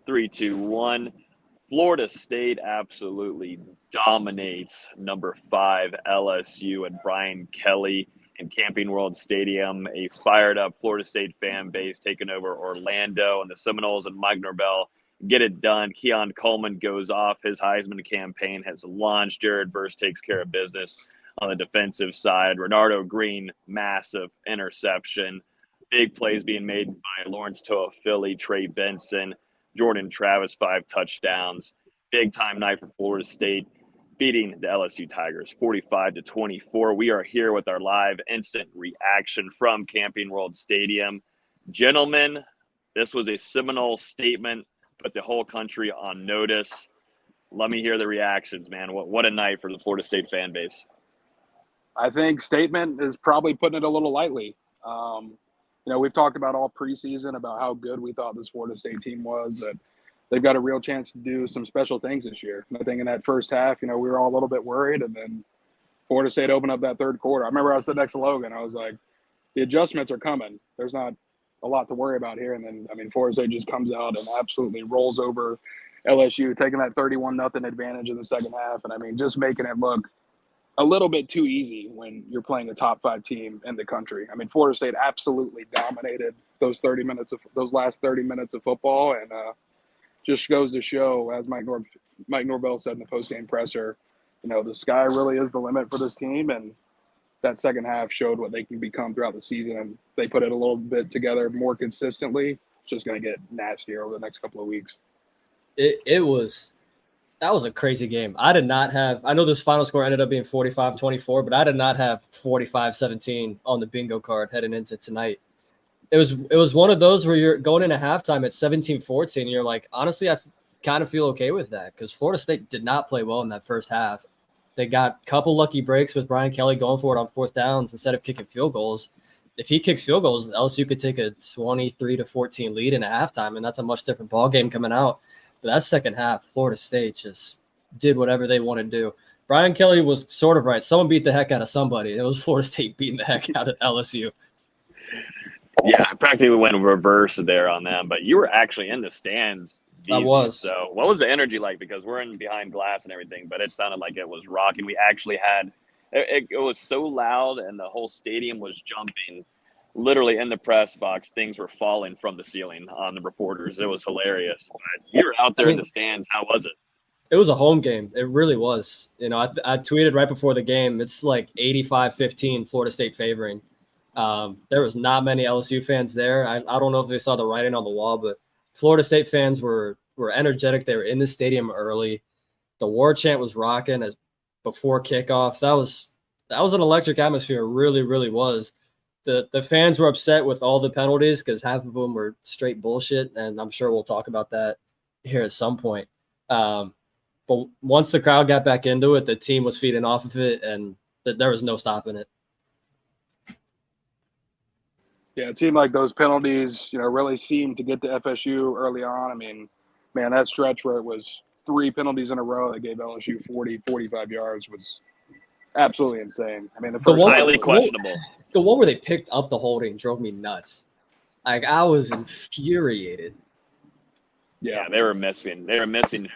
3, 2, 1. Florida State absolutely dominates number 5 LSU and Brian Kelly in Camping World Stadium. A fired up Florida State fan base taking over Orlando, and the Seminoles and Mike Norvell get it done. Keon Coleman goes off. His Heisman campaign has launched. Jared Verse takes care of business on the defensive side. Renardo Green, massive interception. Big plays being made by Lawrence Toa-Philly, Trey Benson, Jordan Travis, 5 touchdowns. Big time night for Florida State, beating the LSU Tigers 45-24. We are here with our live instant reaction from Camping World Stadium. Gentlemen, this was a Seminole statement, put the whole country on notice. Let me hear the reactions, man. What a night for the Florida State fan base. I think statement is probably putting it a little lightly. We've talked about all preseason about how good we thought this Florida State team was, that they've got a real chance to do some special things this year. And I think in that first half, we were all a little bit worried, and then Florida State opened up that third quarter. I remember I was sitting next to Logan. I was like, the adjustments are coming. There's not a lot to worry about here. And then, Florida State just comes out and absolutely rolls over LSU, taking that 31-0 advantage in the second half. And, just making it look a little bit too easy when you're playing a top 5 team in the country. Florida State absolutely dominated those last 30 minutes of football, and just goes to show, as Mike Norvell said in the post-game presser, the sky really is the limit for this team, and that second half showed what they can become throughout the season, and they put it a little bit together more consistently. It's just going to get nastier over the next couple of weeks. That was a crazy game. I know this final score ended up being 45-24, but I did not have 45-17 on the bingo card heading into tonight. It was one of those where you're going into halftime at 17-14, and you're like, honestly, I kind of feel okay with that, because Florida State did not play well in that first half. They got a couple lucky breaks with Brian Kelly going for it on 4th downs instead of kicking field goals. If he kicks field goals, LSU could take a 23-14 lead in a halftime, and that's a much different ball game coming out. But that second half, Florida State just did whatever they wanted to do. Brian Kelly was sort of right. Someone beat the heck out of somebody. It was Florida State beating the heck out of LSU. Yeah, practically went reverse there on them. But you were actually in the stands. I was. So what was the energy like? Because we're in behind glass and everything, but it sounded like it was rocking. We actually had it was so loud, and the whole stadium was jumping. Literally in the press box, things were falling from the ceiling on the reporters. It was hilarious. But you were out there in the stands. How was it? It was a home game. It really was. I tweeted right before the game, it's like 85-15 Florida State favoring. There was not many LSU fans there. I don't know if they saw the writing on the wall, but Florida State fans were energetic. They were in the stadium early. The war chant was rocking before kickoff. That was an electric atmosphere. It really, really was. The fans were upset with all the penalties because half of them were straight bullshit, and I'm sure we'll talk about that here at some point. But once the crowd got back into it, the team was feeding off of it, and there was no stopping it. Yeah, it seemed like those penalties, really seemed to get to FSU early on. That stretch where it was 3 penalties in a row that gave LSU 40, 45 yards was absolutely insane. The first highly questionable. The one where they picked up the holding drove me nuts. Like, I was infuriated. Yeah, they were missing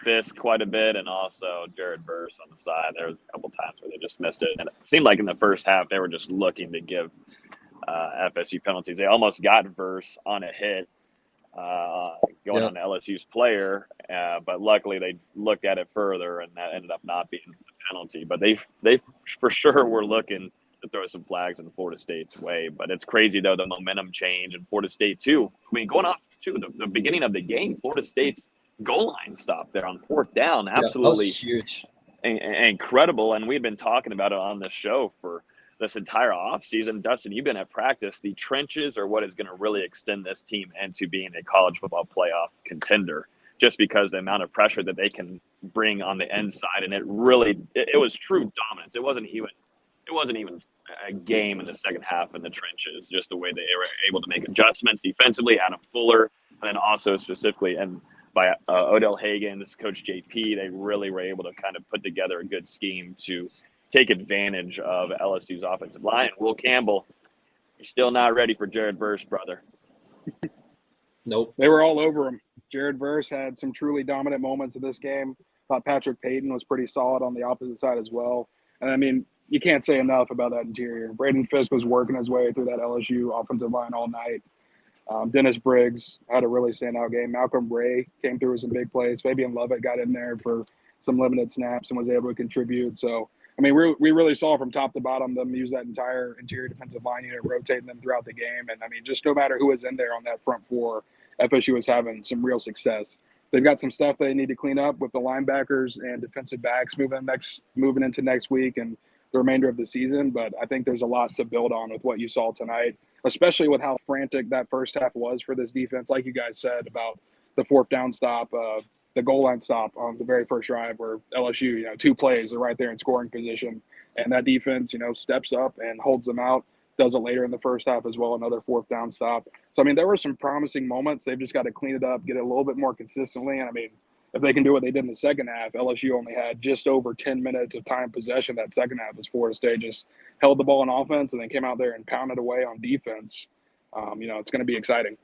Fisk quite a bit, and also Jared Verse on the side. There was a couple times where they just missed it, and it seemed like in the first half they were just looking to give FSU penalties. They almost got Verse on a hit going on to LSU's player, but luckily they looked at it further, and that ended up not being a penalty. But they for sure were looking to throw some flags in Florida State's way. But it's crazy, though, the momentum change in Florida State, too. Going off to the beginning of the game, Florida State's goal line stop there on 4th down. Absolutely huge. Incredible. And we've been talking about it on this show for this entire offseason. Dustin, you've been at practice. The trenches are what is going to really extend this team into being a college football playoff contender, just because the amount of pressure that they can bring on the inside. And it was true dominance. It wasn't even a game in the second half in the trenches, just the way they were able to make adjustments defensively. Adam Fuller, and then also specifically, and by Odell Hagen's coach JP, they really were able to kind of put together a good scheme to take advantage of LSU's offensive line. Will Campbell, you're still not ready for Jared Verse, brother. Nope. They were all over him. Jared Verse had some truly dominant moments in this game. Thought Patrick Payton was pretty solid on the opposite side as well. And I mean, you can't say enough about that interior. Braden Fisk was working his way through that LSU offensive line all night. Dennis Briggs had a really standout game. Malcolm Ray came through with some big plays. Fabian Lovett got in there for some limited snaps and was able to contribute. So, I mean, we really saw from top to bottom them use that entire interior defensive line unit, rotating them throughout the game. And, I mean, just no matter who was in there on that front four, FSU was having some real success. They've got some stuff they need to clean up with the linebackers and defensive backs moving into next week and the remainder of the season. But I think there's a lot to build on with what you saw tonight, especially with how frantic that first half was for this defense. Like you guys said about the fourth down stop, the goal line stop on the very first drive where LSU, 2 plays, they're right there in scoring position. And that defense, steps up and holds them out, does it later in the first half as well, another fourth down stop. So, I mean, there were some promising moments. They've just got to clean it up, get it a little bit more consistently. And, I mean, if they can do what they did in the second half, LSU only had just over 10 minutes of time possession that second half as Florida State just held the ball in offense and then came out there and pounded away on defense. It's going to be exciting.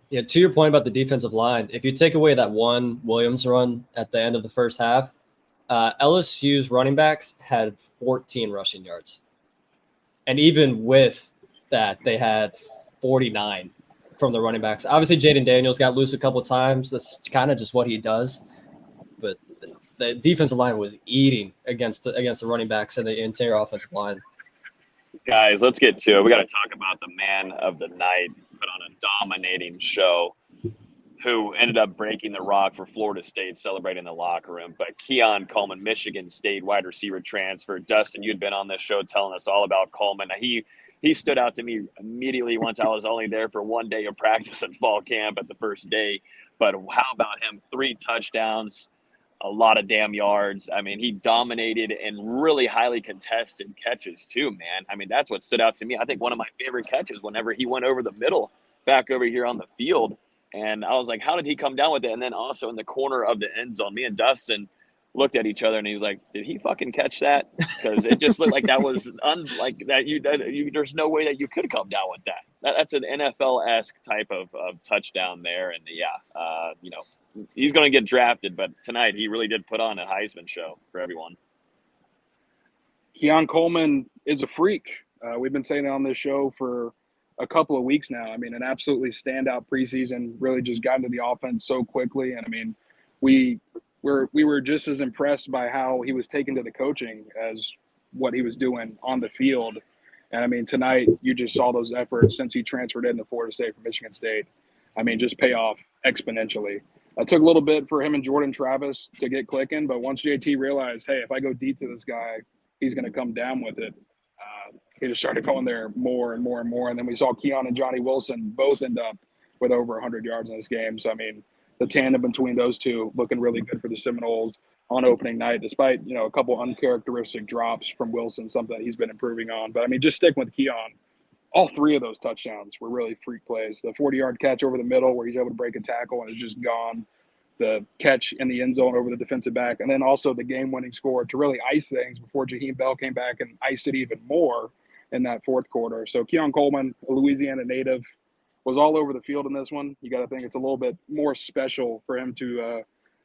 Yeah, to your point about the defensive line, if you take away that one Williams run at the end of the first half, LSU's running backs had 14 rushing yards. And even with that, they had 49 from the running backs. Obviously, Jaden Daniels got loose a couple times. That's kind of just what he does. But the defensive line was eating against the running backs and the interior offensive line. Guys, let's get to it. We got to talk about the man of the night, put on a dominating show, who ended up breaking the rock for Florida State, celebrating the locker room. But Keon Coleman, Michigan State wide receiver transfer. Dustin, you'd been on this show telling us all about Coleman. He stood out to me immediately once I was only there for one day of practice at fall camp at the first day. But how about him? 3 touchdowns, a lot of damn yards. I mean, he dominated and really highly contested catches too, man. I mean, that's what stood out to me. I think one of my favorite catches whenever he went over the middle back over here on the field. And I was like, how did he come down with it? And then also in the corner of the end zone, me and Dustin looked at each other and he was like, did he fucking catch that? Because it just looked like that was unlike that. There's no way that you could come down with that. That's an NFL-esque type of touchdown there. And he's going to get drafted, but tonight he really did put on a Heisman show for everyone. Keon Coleman is a freak. We've been saying it on this show for a couple of weeks now. I mean, an absolutely standout preseason, really just got into the offense so quickly. And I mean, we were just as impressed by how he was taken to the coaching as what he was doing on the field. And I mean, tonight you just saw those efforts since he transferred into Florida State from Michigan State. I mean, just pay off exponentially. It took a little bit for him and Jordan Travis to get clicking, but once JT realized, hey, if I go deep to this guy, he's going to come down with it. He just started going there more and more and more. And then we saw Keon and Johnny Wilson both end up with over 100 yards in this game. So, I mean, the tandem between those two looking really good for the Seminoles on opening night, despite, a couple uncharacteristic drops from Wilson, something that he's been improving on. But, I mean, just sticking with Keon, all 3 of those touchdowns were really freak plays. The 40-yard catch over the middle where he's able to break a tackle and is just gone. The catch in the end zone over the defensive back. And then also the game-winning score to really ice things before Jaheim Bell came back and iced it even more in that fourth quarter. So Keon Coleman, a Louisiana native, was all over the field in this one. You got to think it's a little bit more special for him to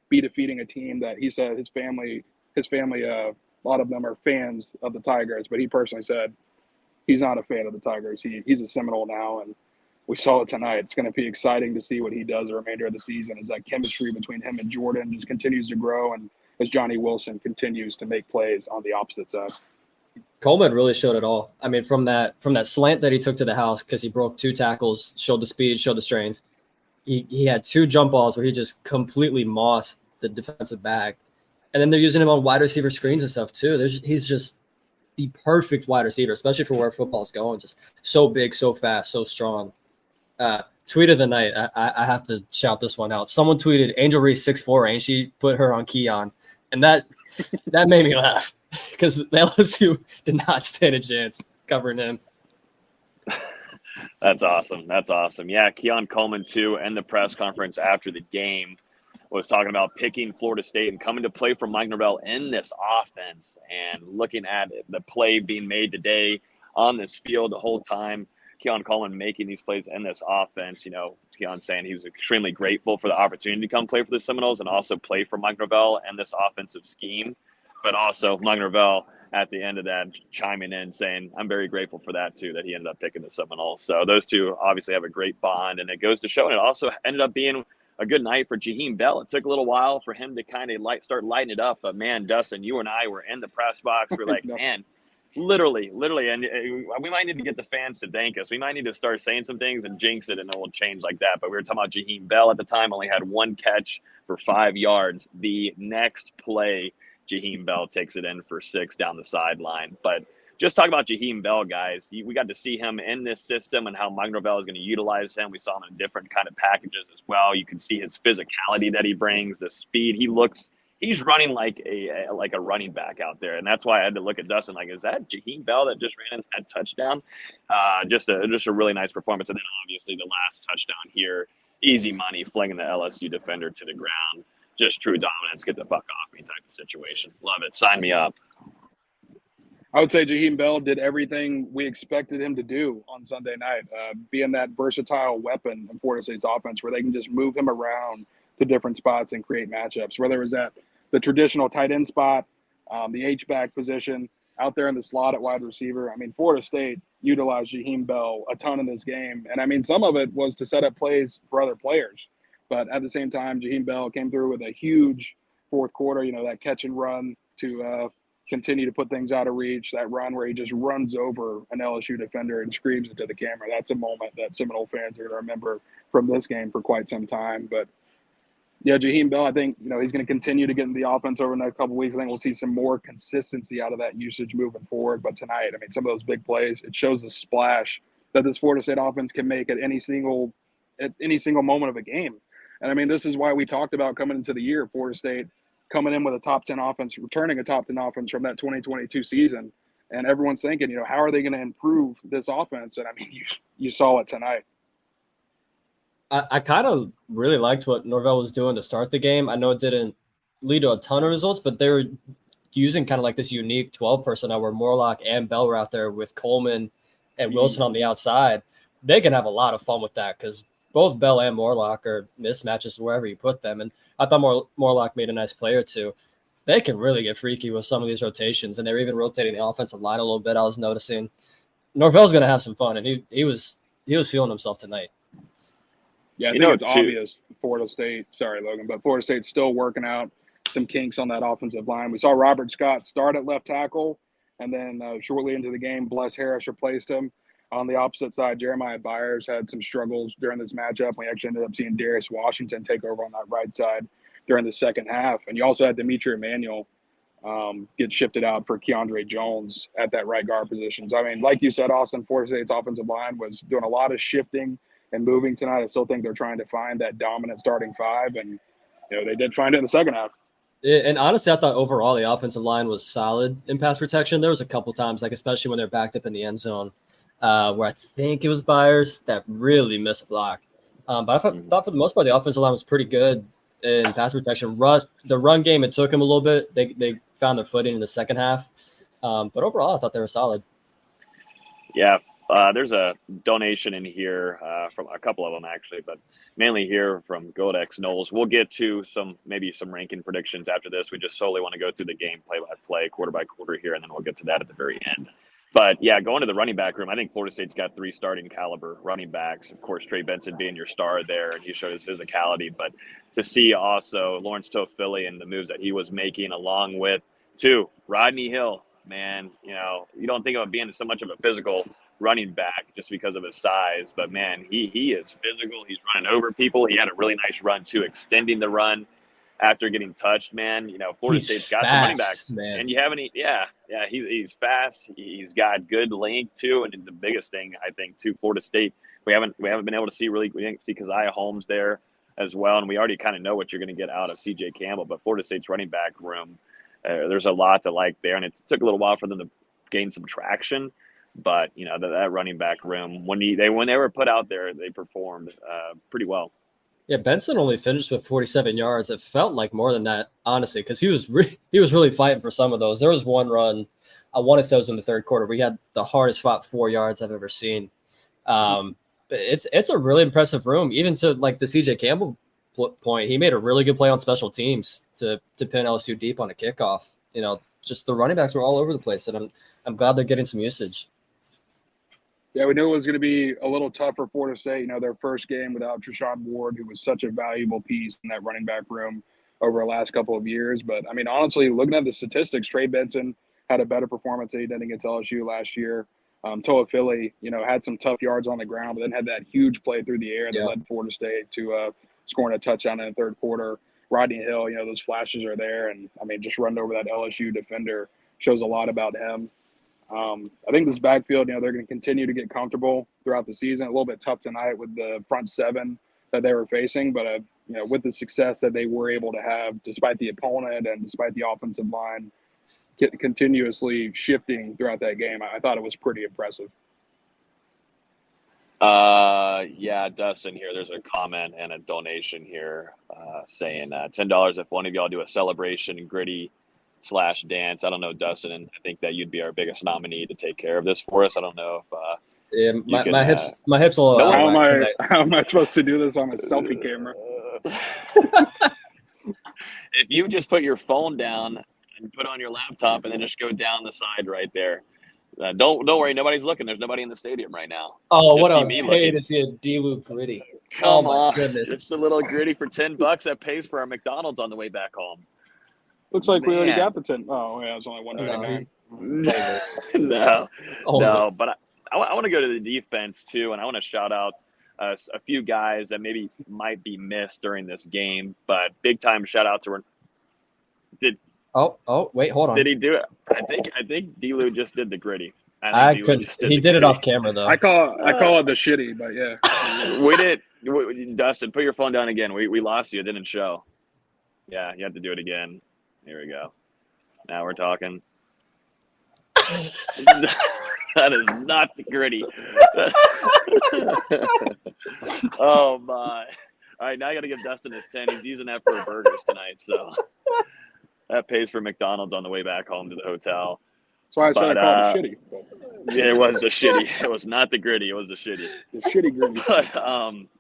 be defeating a team that he said his family, a lot of them are fans of the Tigers, but he personally said he's not a fan of the Tigers. He's a Seminole now, and we saw it tonight. It's going to be exciting to see what he does the remainder of the season as that chemistry between him and Jordan just continues to grow and as Johnny Wilson continues to make plays on the opposite side. Coleman really showed it all. I mean, from that slant that he took to the house because he broke 2 tackles, showed the speed, showed the strength. He had 2 jump balls where he just completely mossed the defensive back. And then they're using him on wide receiver screens and stuff too. He's just the perfect wide receiver, especially for where football's going. Just so big, so fast, so strong. Tweet of the night. I have to shout this one out. Someone tweeted Angel Reese 6'4", and she put her on Keon. And that made me laugh. Because the LSU did not stand a chance covering him. That's awesome. That's awesome. Yeah, Keon Coleman, too, and the press conference after the game was talking about picking Florida State and coming to play for Mike Norvell in this offense and looking at the play being made today on this field the whole time. Keon Coleman making these plays in this offense. Keon saying he was extremely grateful for the opportunity to come play for the Seminoles and also play for Mike Norvell and this offensive scheme. But also Mike Norvell at the end of that chiming in saying, I'm very grateful for that too, that he ended up picking the Seminoles. So those two obviously have a great bond, and it goes to show. And it also ended up being a good night for Jaheim Bell. It took a little while for him to kind of start lighting it up. But man, Dustin, you and I were in the press box. We're like, man, literally. And we might need to get the fans to thank us. We might need to start saying some things and jinx it, and it will change like that. But we were talking about Jaheim Bell at the time, only had one catch for 5 yards. The next play, Jaheim Bell takes it in for 6 down the sideline. But just talk about Jaheim Bell, guys. We got to see him in this system and how Mike Norvell is going to utilize him. We saw him in different kind of packages as well. You can see his physicality that he brings, the speed. He's running like a running back out there. And that's why I had to look at Dustin like, is that Jaheim Bell that just ran in that touchdown? Just a really nice performance. And then obviously the last touchdown here, easy money, flinging the LSU defender to the ground. Just true dominance, get the fuck off me type of situation. Love it. Sign me up. I would say Jaheim Bell did everything we expected him to do on Sunday night, being that versatile weapon in Florida State's offense where they can just move him around to different spots and create matchups, whether it was at the traditional tight end spot, the H-back position, out there in the slot at wide receiver. I mean, Florida State utilized Jaheim Bell a ton in this game. And, I mean, some of it was to set up plays for other players. But at the same time, Jaheim Bell came through with a huge fourth quarter, that catch and run to continue to put things out of reach, that run where he just runs over an LSU defender and screams it to the camera. That's a moment that Seminole fans are going to remember from this game for quite some time. But, yeah, Jaheim Bell, I think, he's going to continue to get in the offense over the next couple of weeks. I think we'll see some more consistency out of that usage moving forward. But tonight, I mean, some of those big plays, it shows the splash that this Florida State offense can make at any single moment of a game. And, I mean, this is why we talked about coming into the year, Florida State coming in with a top 10 offense, returning a top 10 offense from that 2022 season. And everyone's thinking, how are they going to improve this offense? And, I mean, you saw it tonight. I kind of really liked what Norvell was doing to start the game. I know it didn't lead to a ton of results, but they were using kind of like this unique 12 personnel where Morlock and Bell were out there with Coleman and Wilson on the outside. They can have a lot of fun with that because both Bell and Morlock are mismatches wherever you put them. And I thought Morlock made a nice play or two. They can really get freaky with some of these rotations, and they're even rotating the offensive line a little bit. I was noticing Norvell's going to have some fun, and he was feeling himself tonight. Yeah, I think it's obvious Florida State. Sorry, Logan, but Florida State's still working out some kinks on that offensive line. We saw Robert Scott start at left tackle, and then shortly into the game, Bless Harris replaced him. On the opposite side, Jeremiah Byers had some struggles during this matchup. We actually ended up seeing Darius Washington take over on that right side during the second half. And you also had Demetri Emmanuel get shifted out for Keandre Jones at that right guard position. So, I mean, like you said, Austin, Florida State's offensive line was doing a lot of shifting and moving tonight. I still think they're trying to find that dominant starting five, and they did find it in the second half. And honestly, I thought overall the offensive line was solid in pass protection. There was a couple times, like especially when they're backed up in the end zone, where I think it was Byers that really missed a block. But I thought for the most part the offensive line was pretty good in pass protection. The run game, it took them a little bit. They found their footing in the second half. But overall, I thought they were solid. Yeah. There's a donation in here from a couple of them actually, but mainly here from Godex Knowles. We'll get to maybe some ranking predictions after this. We just solely want to go through the game play by play, quarter by quarter here, and then we'll get to that at the very end. But yeah, going to the running back room, I think Florida State's got 3 starting caliber running backs. Of course, Trey Benson being your star there, and he showed his physicality. But to see also Lawrence Toafili and the moves that he was making, along with Rodney Hill, man, you don't think of him being so much of a physical running back just because of his size, but man, he is physical. He's running over people. He had a really nice run too, extending the run after getting touched. Man, Florida State's got some running backs, man. And you have any? Yeah, he's fast. He's got good length too. And the biggest thing I think too, Florida State, we haven't been able to see we didn't see Keziah Holmes there as well, and we already kind of know what you're going to get out of C.J. Campbell. But Florida State's running back room, there's a lot to like there, and it took a little while for them to gain some traction. But that running back room, when they were put out there, they performed pretty well. Yeah, Benson only finished with 47 yards. It felt like more than that, honestly, because he was really fighting for some of those. There was one run, I want to say it was in the third quarter. We had the hardest fought 4 yards I've ever seen. But it's a really impressive room, even to like the CJ Campbell point. He made a really good play on special teams to pin LSU deep on a kickoff. Just the running backs were all over the place, and I'm glad they're getting some usage. Yeah, we knew it was going to be a little tough for Florida State. Their first game without Treshaun Ward, who was such a valuable piece in that running back room over the last couple of years. But, honestly, looking at the statistics, Trey Benson had a better performance than he did against LSU last year. Toa Philly, had some tough yards on the ground, but then had that huge play through the air that led Florida State to scoring a touchdown in the third quarter. Rodney Hill, those flashes are there. And, just running over that LSU defender shows a lot about him. I think this backfield, they're going to continue to get comfortable throughout the season. A little bit tough tonight with the front seven that they were facing, but with the success that they were able to have, despite the opponent and despite the offensive line continuously shifting throughout that game, I thought it was pretty impressive. Yeah, Dustin here. There's a comment and a donation here saying $10 if one of y'all do a celebration gritty /dance. I don't know, Dustin, and I think that you'd be our biggest nominee to take care of this for us. I don't know if my hips a little how am I supposed to do this on a selfie camera? If you just put your phone down and put on your laptop and then just go down the side right there. Don't worry, nobody's looking. There's nobody in the stadium right now. Oh, what a pay to see a D-Luke gritty. Come on. Goodness. Just a little gritty for $10 that pays for our McDonald's on the way back home. Looks like we already got the 10. Oh, yeah, it was only $1.99. No. But I want to go to the defense, too, and I want to shout out a few guys that maybe might be missed during this game. But big-time shout-out to wait, hold on. Did he do it? I think D-Lou just did the gritty. He did it off camera, though. I call it the shitty, but yeah. We did. Dustin, put your phone down again. We lost you. It didn't show. Yeah, you have to do it again. Here we go. Now we're talking. That is not the gritty. Oh, my. All right, now I got to give Dustin his 10. He's using that for burgers tonight, so that pays for McDonald's on the way back home to the hotel. That's why I said I called it shitty. Yeah, it was a shitty. It was not the gritty. It was the shitty. The shitty gritty. But,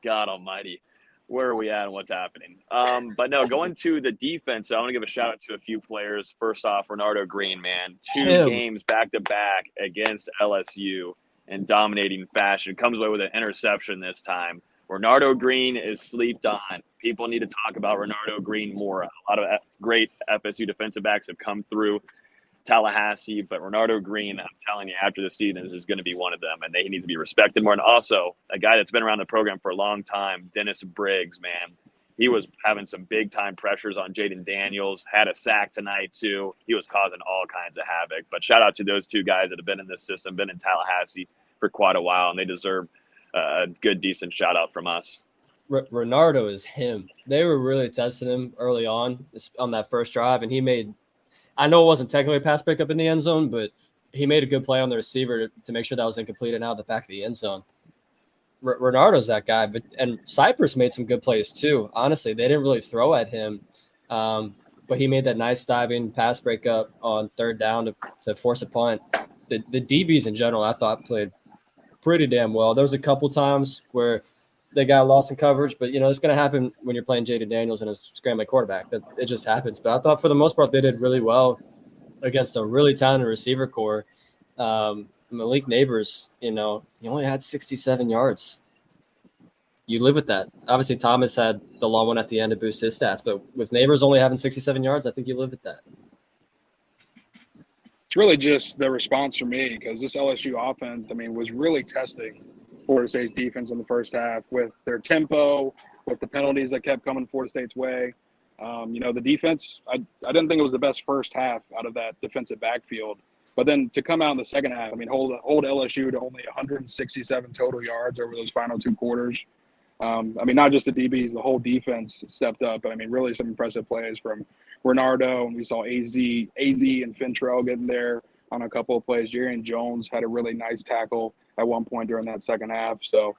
God almighty. Where are we at and what's happening? But no, going to the defense, I want to give a shout out to a few players. First off, Renardo Green, man. 2 games back-to-back against LSU in dominating fashion. Comes away with an interception this time. Renardo Green is slept on. People need to talk about Renardo Green more. A lot of great FSU defensive backs have come through Tallahassee, but Renardo Green, I'm telling you, after the season is going to be one of them, and they need to be respected more. And also, a guy that's been around the program for a long time, Dennis Briggs, man. He was having some big-time pressures on Jaden Daniels, had a sack tonight, too. He was causing all kinds of havoc. But shout out to those 2 guys that have been in this system, been in Tallahassee for quite a while, and they deserve a good, decent shout-out from us. Renardo is him. They were really testing him early on that first drive, and he made – I know it wasn't technically a pass pickup in the end zone, but he made a good play on the receiver to make sure that was incomplete and out of the back of the end zone. Renardo's that guy, and Cypress made some good plays too. Honestly, they didn't really throw at him, but he made that nice diving pass breakup on third down to force a punt. The DBs in general, I thought, played pretty damn well. There was a couple times where they got lost in coverage, but it's going to happen when you're playing Jaden Daniels and a scrambling quarterback. That it just happens. But I thought for the most part they did really well against a really talented receiver core. Malik Neighbors, he only had 67 yards. You live with that. Obviously, Thomas had the long one at the end to boost his stats, but with Neighbors only having 67 yards, I think you live with that. It's really just the response for me because this LSU offense, was really testing Florida State's defense in the first half with their tempo, with the penalties that kept coming Florida State's way. The defense, I didn't think it was the best first half out of that defensive backfield. But then to come out in the second half, hold LSU to only 167 total yards over those final 2 quarters. Not just the DBs, the whole defense stepped up. But, really some impressive plays from Renardo, and we saw AZ and Fintrell getting there on a couple of plays. Jarian Jones had a really nice tackle at one point during that second half. So,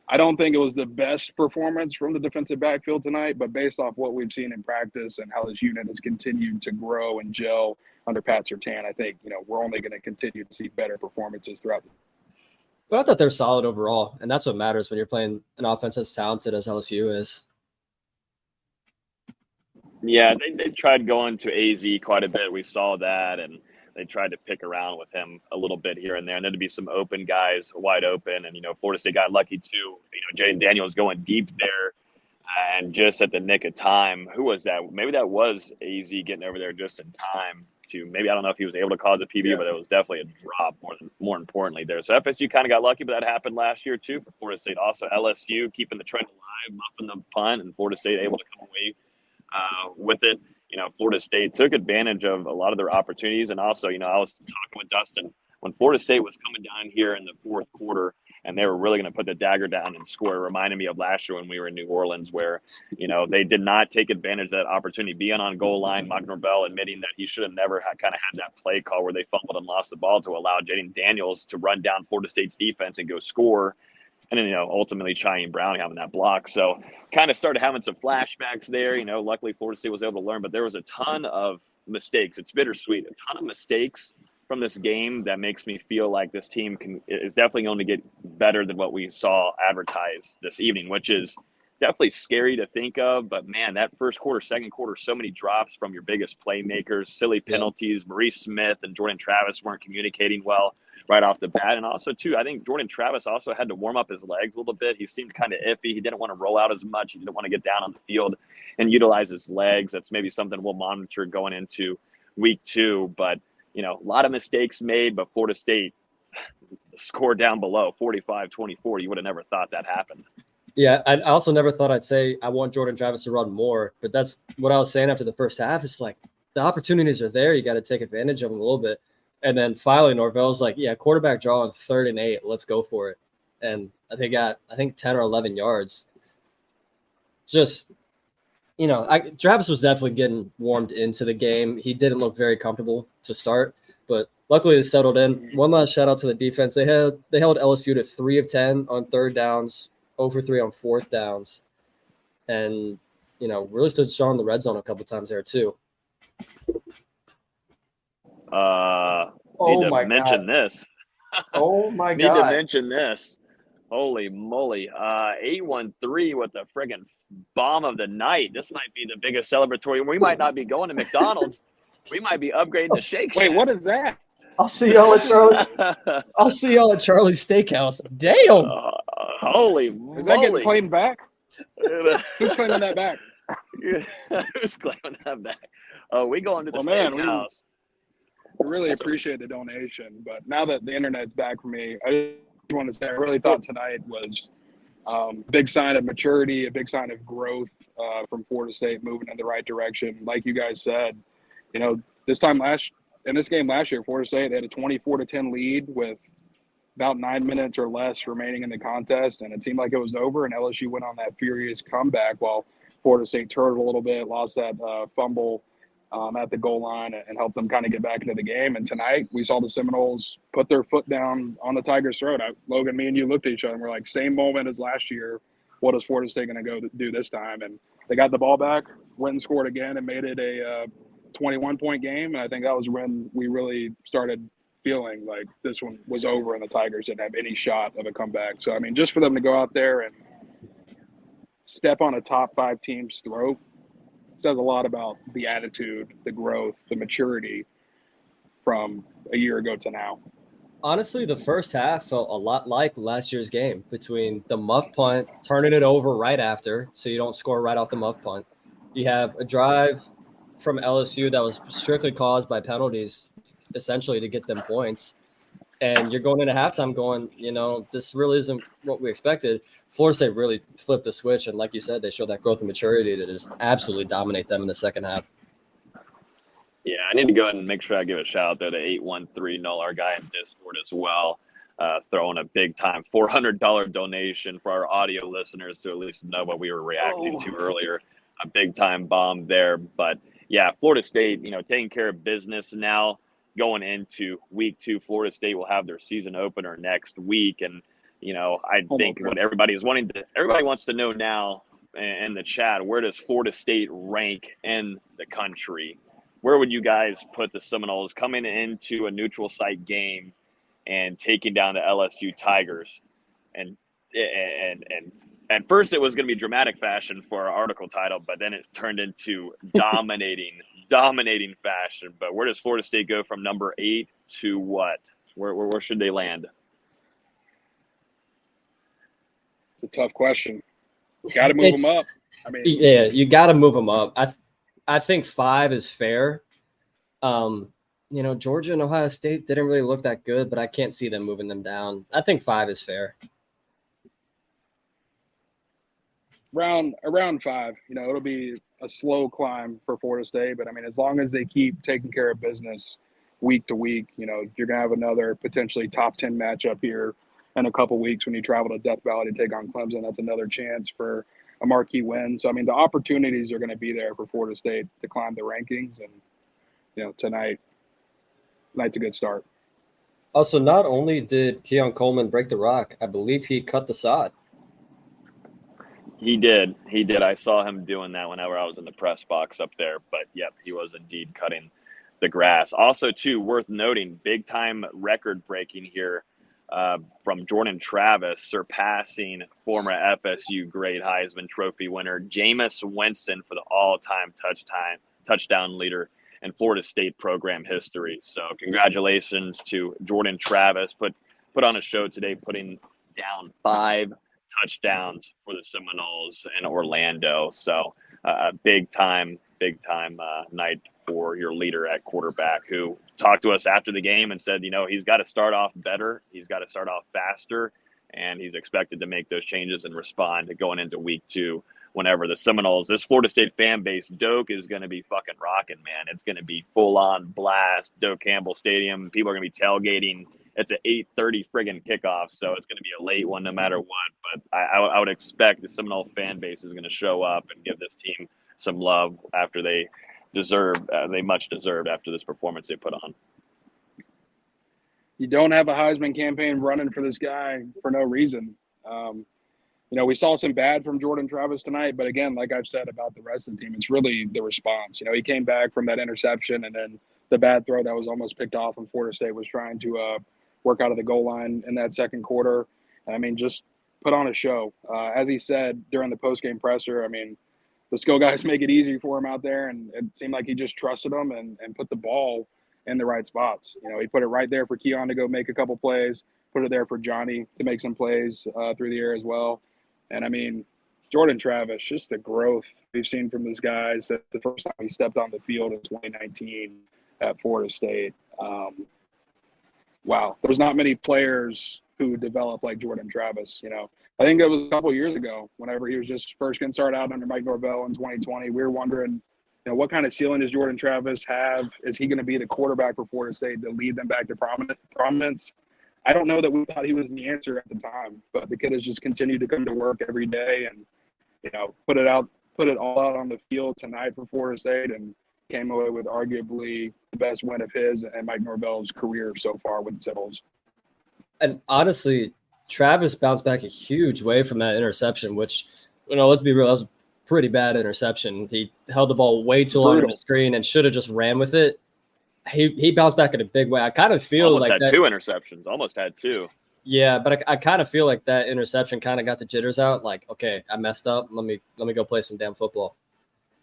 I don't think it was the best performance from the defensive backfield tonight, but based off what we've seen in practice and how this unit has continued to grow and gel under Pat Surtain, I think, we're only going to continue to see better performances throughout the But I thought they're solid overall, and that's what matters when you're playing an offense as talented as LSU is. Yeah, they tried going to AZ quite a bit. We saw that, and they tried to pick around with him a little bit here and there. And there'd be some open guys wide open. And, Florida State got lucky too. Jaden Daniels going deep there and just at the nick of time. Who was that? Maybe that was AZ getting over there just in time to maybe, I don't know if he was able to cause a PB, but it was definitely a drop more importantly there. So FSU kind of got lucky, but that happened last year too for Florida State. Also LSU keeping the trend alive, muffing the punt, and Florida State able to come away with it. Florida State took advantage of a lot of their opportunities. And also, I was talking with Dustin when Florida State was coming down here in the fourth quarter and they were really going to put the dagger down and score. It reminded me of last year when we were in New Orleans where, they did not take advantage of that opportunity, being on goal line. Mike Norvell admitting that he should have never had that play call where they fumbled and lost the ball to allow Jaden Daniels to run down Florida State's defense and go score. And then, ultimately Cheyenne Brown having that block. So kind of started having some flashbacks there. Luckily Florida State was able to learn, but there was a ton of mistakes. It's bittersweet. A ton of mistakes from this game that makes me feel like this team is definitely going to get better than what we saw advertised this evening, which is definitely scary to think of. But, man, that first quarter, second quarter, so many drops from your biggest playmakers, silly penalties. Maurice Smith and Jordan Travis weren't communicating well right off the bat. And also, too, I think Jordan Travis also had to warm up his legs a little bit. He seemed kind of iffy. He didn't want to roll out as much. He didn't want to get down on the field and utilize his legs. That's maybe something we'll monitor going into week 2. But, a lot of mistakes made, but Florida State scored down below 45-24. You would have never thought that happened. Yeah, I also never thought I'd say I want Jordan Travis to run more, but that's what I was saying after the first half. It's like the opportunities are there. You got to take advantage of them a little bit. And then finally, Norvell's like, yeah, quarterback draw on 3rd and 8. Let's go for it. And they got, 10 or 11 yards. Just, Travis was definitely getting warmed into the game. He didn't look very comfortable to start, but luckily they settled in. One last shout out to the defense. They held LSU to 3 of 10 on 3rd downs, 0 for 3 on 4th downs. And, really stood strong in the red zone a couple times there too. Need to mention this. Oh my God. Need to mention this. Holy moly. 813 with the friggin' bomb of the night. This might be the biggest celebratory. We might not be going to McDonald's. We might be upgrading the Shake Shack. Wait, what is that? I'll see y'all at Charlie. I'll see y'all at Charlie's Steakhouse. Damn. Holy Is that getting moly. claimed back? Who's claiming that back? Who's claiming that back? We going to the steakhouse. We really appreciate the donation, but now that the internet's back for me, I just want to say I really thought tonight was a big sign of maturity, a big sign of growth from Florida State moving in the right direction. Like you guys said, this game last year, Florida State, they had a 24-10 lead with about 9 minutes or less remaining in the contest, and it seemed like it was over, and LSU went on that furious comeback while Florida State turtled a little bit, lost that fumble at the goal line and helped them kind of get back into the game. And tonight we saw the Seminoles put their foot down on the Tigers' throat. Logan, me and you looked at each other and we're like, same moment as last year. What is Florida State going to go do this time? And they got the ball back, went and scored again and made it a 21-point game. And I think that was when we really started feeling like this one was over and the Tigers didn't have any shot of a comeback. So, I mean, just for them to go out there and step on a top 5 team's throat says a lot about the attitude, the growth, the maturity from a year ago to now. Honestly, the first half felt a lot like last year's game between the muff punt, turning it over right after so you don't score right off the muff punt. You have a drive from LSU that was strictly caused by penalties, essentially to get them points. And you're going into halftime going, this really isn't what we expected. Florida State really flipped the switch. And like you said, they showed that growth and maturity to just absolutely dominate them in the second half. Yeah, I need to go ahead and make sure I give a shout out there to 813 Null, our guy in Discord as well, throwing a big-time $400 donation for our audio listeners to at least know what we were reacting to earlier. A big-time bomb there. But, yeah, Florida State, taking care of business now. Going into week 2, Florida State will have their season opener next week. And, I think what everybody wants to know now in the chat, where does Florida State rank in the country? Where would you guys put the Seminoles coming into a neutral site game and taking down the LSU Tigers. And at first it was going to be dramatic fashion for our article title, but then it turned into dominating fashion. But where does Florida State go from number 8 to what? Where should they land? It's a tough question. Got to move them up. I mean, yeah, you got to move them up. I think 5 is fair. Georgia and Ohio State didn't really look that good, but I can't see them moving them down. I think 5 is fair. Around 5, it'll be a slow climb for Florida State, but I mean, as long as they keep taking care of business week to week, you're gonna have another potentially top 10 matchup here in a couple weeks when you travel to Death Valley to take on Clemson. That's another chance for a marquee win. So I mean, the opportunities are going to be there for Florida State to climb the rankings, and tonight's a good start. Also, not only did Keon Coleman break the rock, I believe he cut the sod. He did. I saw him doing that whenever I was in the press box up there. But, yep, he was indeed cutting the grass. Also, too, worth noting, big-time record-breaking here from Jordan Travis, surpassing former FSU great Heisman Trophy winner Jameis Winston for the all-time touchdown leader in Florida State program history. So congratulations to Jordan Travis. Put on a show today, putting down 5 touchdowns for the Seminoles in Orlando. So big time night for your leader at quarterback, who talked to us after the game and said, he's got to start off better. He's got to start off faster, and he's expected to make those changes and respond to going into week 2 whenever the Seminoles, this Florida State fan base, Doak is going to be fucking rocking, man. It's going to be full-on blast, Doak Campbell Stadium. People are going to be tailgating. It's an 8:30 friggin' kickoff, so it's going to be a late one no matter what. But I would expect the Seminole fan base is going to show up and give this team some love after they much deserved after this performance they put on. You don't have a Heisman campaign running for this guy for no reason. We saw some bad from Jordan Travis tonight, but again, like I've said about the rest of the team, it's really the response. He came back from that interception, and then the bad throw that was almost picked off when Florida State was trying to work out of the goal line in that second quarter. And I mean, just put on a show. As he said during the postgame presser, I mean, the skill guys make it easy for him out there, and it seemed like he just trusted them and put the ball in the right spots. He put it right there for Keon to go make a couple plays, put it there for Johnny to make some plays through the air as well. And, I mean, Jordan Travis, just the growth we've seen from this guy since the first time he stepped on the field in 2019 at Florida State. Wow. There's not many players who develop like Jordan Travis, I think it was a couple of years ago whenever he was just first getting started out under Mike Norvell in 2020. We were wondering, what kind of ceiling does Jordan Travis have? Is he going to be the quarterback for Florida State to lead them back to prominence? I don't know that we thought he was the answer at the time, but the kid has just continued to come to work every day and, put it all out on the field tonight for Florida State, and came away with arguably the best win of his and Mike Norvell's career so far with the Seminoles. And honestly, Travis bounced back a huge way from that interception, which, let's be real, that was a pretty bad interception. He held the ball way too long on the screen and should have just ran with it. He bounced back in a big way. I kind of feel almost like had 2 interceptions. Almost had 2. Yeah, but I kind of feel like that interception kind of got the jitters out. Like, okay, I messed up. Let me go play some damn football.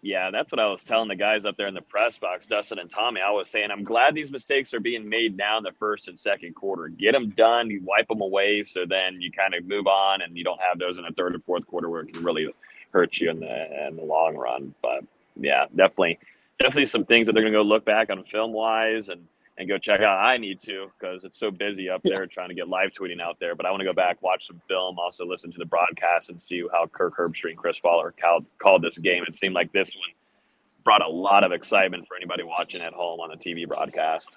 Yeah, that's what I was telling the guys up there in the press box, Dustin and Tommy. I was saying, I'm glad these mistakes are being made now in the first and second quarter. Get them done, you wipe them away, so then you kind of move on, and you don't have those in the third and fourth quarter where it can really hurt you in the long run. But yeah, definitely some things that they're going to go look back on film-wise and go check out. I need to, because it's so busy up there trying to get live tweeting out there. But I want to go back, watch some film, also listen to the broadcast and see how Kirk Herbstreit and Chris Fowler called this game. It seemed like this one brought a lot of excitement for anybody watching at home on the TV broadcast.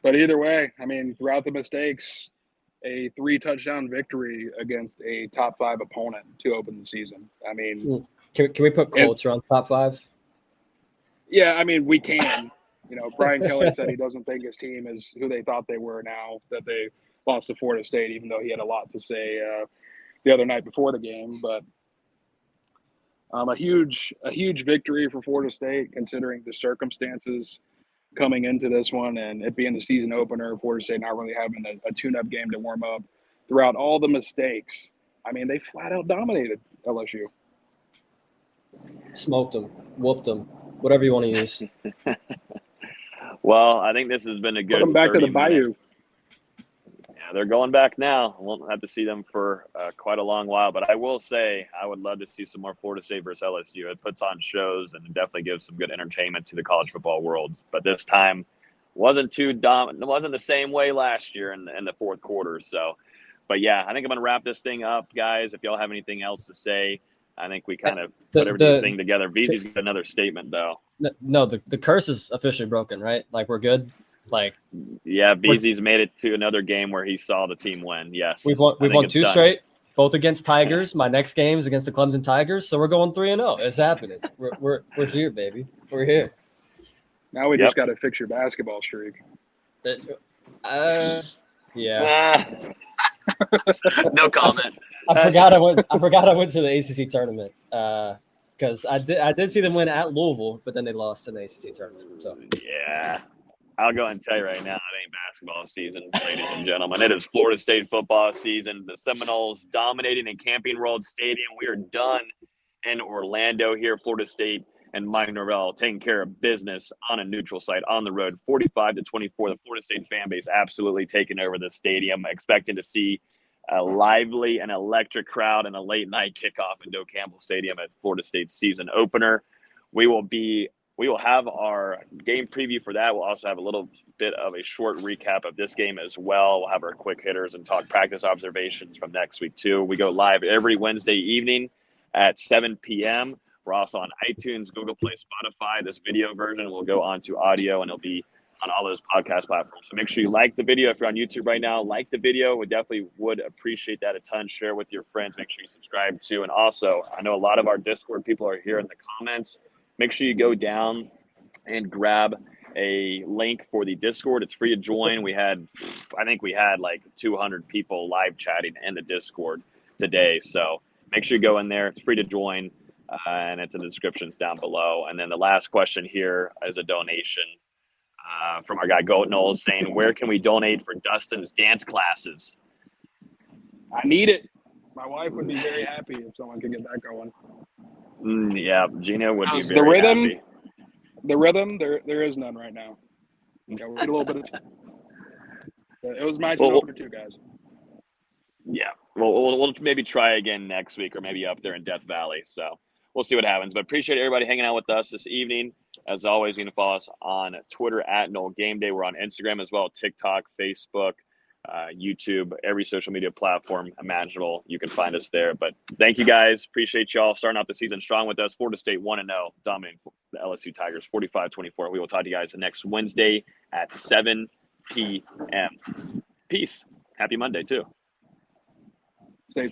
But either way, I mean, throughout the mistakes, a 3-touchdown victory against a top 5 opponent to open the season. I mean, can we put culture on top 5? Yeah, I mean, we can. Brian Kelly said he doesn't think his team is who they thought they were now that they lost to Florida State, even though he had a lot to say the other night before the game. But a huge victory for Florida State, considering the circumstances coming into this one, and it being the season opener, Florida State not really having a tune-up game to warm up throughout all the mistakes. I mean, they flat out dominated LSU. Smoked them, whooped them, whatever you want to use. Well, I think this has been a good Put them back to the 30 minutes. Bayou. Yeah, they're going back now. Won't have to see them for quite a long while. But I will say I would love to see some more Florida State versus LSU. It puts on shows and it definitely gives some good entertainment to the college football world. But this time wasn't too dominant. It wasn't the same way last year in the fourth quarter. So, but yeah, I think I'm going to wrap this thing up, guys. If y'all have anything else to say, I think we kind of put everything together. VZ's got another statement, though. No, the curse is officially broken, right? Like, we're good. Like, yeah, VZ's made it to another game where he saw the team win. Yes, we've won two done. straight, both against Tigers. My next game is against the Clemson Tigers, so we're going 3-0. It's happening. We're here, baby. We're here. Now we just got to fix your basketball streak. Yeah. No comment. I forgot I went to the ACC tournament because I did see them win at Louisville, but then they lost in the ACC tournament. So yeah, I'll go and tell you right now, it ain't basketball season, ladies and gentlemen. It is Florida State football season. The Seminoles dominating in Camping World Stadium. We are done in Orlando here. Florida State and Mike Norvell taking care of business on a neutral site on the road, 45-24. The Florida State fan base absolutely taking over the stadium, expecting to see a lively and electric crowd and a late night kickoff in Doak Campbell Stadium at Florida State's season opener. We will have our game preview for that. We'll also have a little bit of a short recap of this game as well. We'll have our quick hitters and talk practice observations from next week too. We go live every Wednesday evening at 7 p.m. We're also on iTunes, Google Play, Spotify. This video version will go on to audio, and it'll be on all those podcast platforms. So make sure you like the video. If you're on YouTube right now, like the video. We definitely would appreciate that a ton. Share with your friends. Make sure you subscribe too. And also, I know a lot of our Discord people are here in the comments. Make sure you go down and grab a link for the Discord. It's free to join. I think we had like 200 people live chatting in the Discord today. So make sure you go in there. It's free to join. And it's in the descriptions down below. And then the last question here is a donation from our guy Goat Knowles saying, where can we donate for Dustin's dance classes? I need it. My wife would be very happy if someone could get that going. Yeah, Gina would be very happy. The rhythm, there is none right now. Yeah, we need a little bit of time. It was my turn over too, guys. Yeah, well, we'll maybe try again next week or maybe up there in Death Valley. So we'll see what happens. But appreciate everybody hanging out with us this evening. As always, you can follow us on Twitter at Noel Game Day. We're on Instagram as well, TikTok, Facebook, YouTube, every social media platform imaginable. You can find us there. But thank you guys. Appreciate y'all starting off the season strong with us. Florida State 1-0, dominating the LSU Tigers 45-24. We will talk to you guys next Wednesday at 7 p.m. Peace. Happy Monday, too. Safe